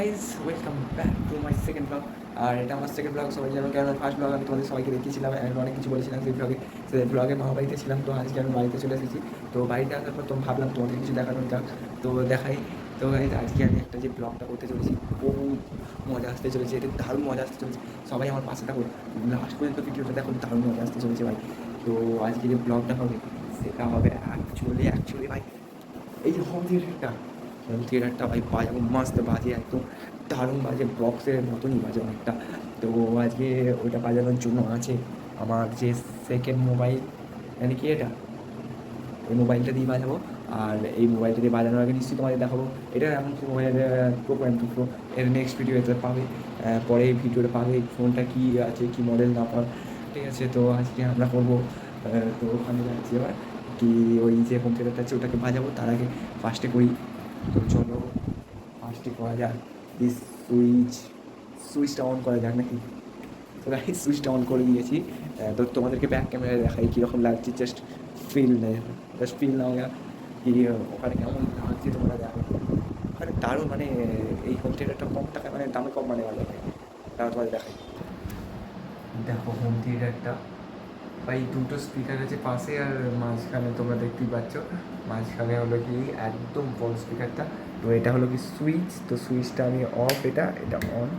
Guys welcome back to my second blog. আর এটা আমার সেকেন্ড ব্লগ, সবাই জানো, কারণ ফার্স্ট ব্লগ আমি তোমাদের সবাইকে দেখিয়েছিলাম অ্যান্ড অনেক কিছু বলেছিলাম সেই ব্লগে মামা বাড়িতে ছিলাম। তো আজকে আমি বাড়িতে চলে এসেছি। তো বাড়িতে আসার পর তো ভাবলাম তোমাদের কিছু দেখানো যাক, তো দেখাই। তো গাইজ আজকে আমি একটা যে ব্লগটা করতে চলেছি, বহু মজা আসতে চলেছে, এটা দারুণ মজা আসতে চলেছে। সবাই আমার পাশে থাকো, লাস্ট পর্যন্ত ভিডিওটা দেখো, দারুণ মজা আসতে চলেছে ভাই। তো আজকে যে ব্লগটা হবে সেটা হবে অ্যাকচুয়ালি ভাই এই যে হোম থিয়েটারটা ভাই বাজাবো, মস্ত বাজে, একদম দারুণ বাজে, বক্সের মতনই বাজে অনেকটা। তো আজকে ওইটা বাজানোর জন্য আছে আমার যে সেকেন্ড মোবাইল, মানে কি এটা, এই মোবাইলটা দিয়ে বাজাবো। আর এই মোবাইলটা দিয়ে বাজানোর আগে নিশ্চয়ই তোমাদের দেখাবো এটা এমন কি মোবাইলের প্রো এর নেক্সট ভিডিও এতে পাবে, পরে এই ভিডিওটা পাবে ফোনটা কী আছে, কী মডেল না পাওয়ার, ঠিক আছে। তো আজকে আমরা করবো, তো ওখানে যাচ্ছি এবার, কি ওই যে হোম থিয়েটারটা আছে ওটাকে বাজাবো। তার আগে ফার্স্টে করি, তো চলো ফার্স্টে করা যাক, এই সুইচটা অন করা যাক নাকি। তো গাইস সুইচটা অন করে দিয়েছি। তো তোমাদেরকে ব্যাক ক্যামেরায় দেখাই কীরকম লাগছে, জাস্ট ফিল নাও কি ওখানে কেমন লাগছে তোমরা দেখো। ওখানে দারুণ, মানে এই হোম থিয়েটারটা কম টাকায়, মানে দামে কম, মানে ভালো তারা তোমাদের দেখাই। দেখো হোম থিয়েটারটা ভাই, দুটো স্পিকার আছে পাশে, আর মাঝখানে তোমরা দেখতেই পাচ্ছ, মাঝখানে হলো কি একদম বড় স্পিকারটা। তো এটা হলো কি সুইচ, তো সুইচটা আমি অফ, এটা অন।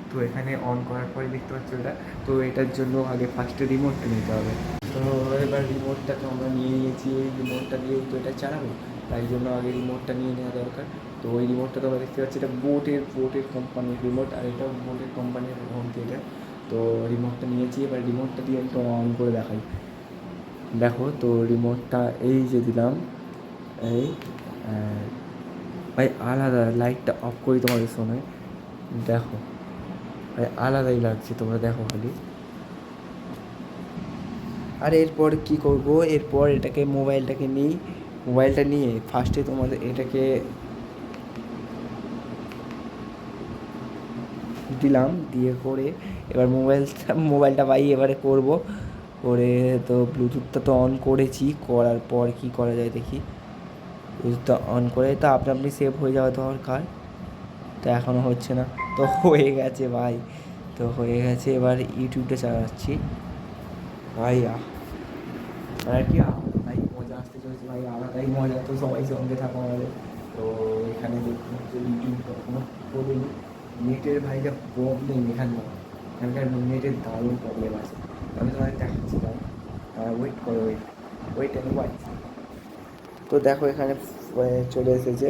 তো এখানে অন করার পরে দেখতে পাচ্ছ এটা। তো এটার জন্য আগে ফার্স্টে রিমোটটা নিতে হবে। তো এবার রিমোটটা তো আমরা নিয়ে নিয়েছি, এই রিমোটটা দিয়েই তো এটা চালাবো, তাই জন্য আগে রিমোটটা নিয়ে নেওয়া দরকার। তো ওই রিমোটটা তোমরা দেখতে পাচ্ছি, এটা বোটের কোম্পানির রিমোট, আর এটাও বোটের কোম্পানির হোম থিয়েটার। তো রিমোটটা নিয়েছি, এবার রিমোটটা দিয়ে একটু অন করে দেখাই। দেখো তো রিমোটটা এই যে দিলাম, এই ভাই আলাদা, লাইটটা অফ করি তোমাদের শোনায়, দেখো ভাই আলাদাই লাগছে, তোমরা দেখো খালি। আর এরপর কি করব, এরপর এটাকে মোবাইলটা নিয়ে ফার্স্টে তোমাদের এটাকে দিলাম, দিয়ে করে এবার মোবাইলটা ভাই এবারে করে। তো ব্লুটুথটা তো অন করেছি, করার পর কি করা যায় দেখি। ব্লুটুথটা অন করে তো আপনি সেভ হয়ে যাওয়া দরকার, তো এখনও হচ্ছে না। তো হয়ে গেছে ভাই, তো হয়ে গেছে, এবার ইউটিউবটা চালাচ্ছি ভাই। আর কি ভাই মজা আসতে চলেছে ভাই, আলাদাই মজা। তো সবাই সঙ্গে থাকো আমাদের। তো এখানে দেখতে হচ্ছে ইউটিউবটা কোনো প্রবলেম, নেটের ভাই যা প্রবলেম এখানকার নেটের দারুণ প্রবলেম আছে। আমি তোমাদের দেখাচ্ছিলাম, ওয়েট অ্যান্ড ওয়াইট। তো দেখো এখানে চলে এসেছে।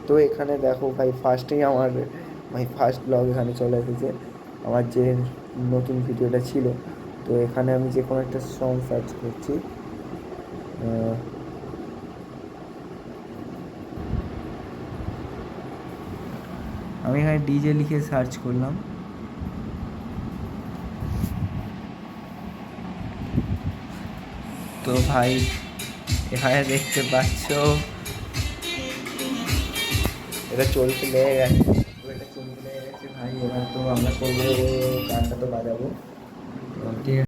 তো এখানে দেখো ভাই ফার্স্টেই আমার ফার্স্ট ব্লগ এখানে চলে এসেছে, আমার যে নতুন ভিডিওটা ছিল। তো এখানে আমি যে কোনো একটা সং সার্চ করছি, আমি এখানে ডিজে লিখে সার্চ করলাম। তো ভাই এখানে দেখতে পাচ্ছ এটা চলতে লেগে গেছে, ভাই। এবার তো আমরা করবো, গানটা তো বাজাবো, ঠিক আছে।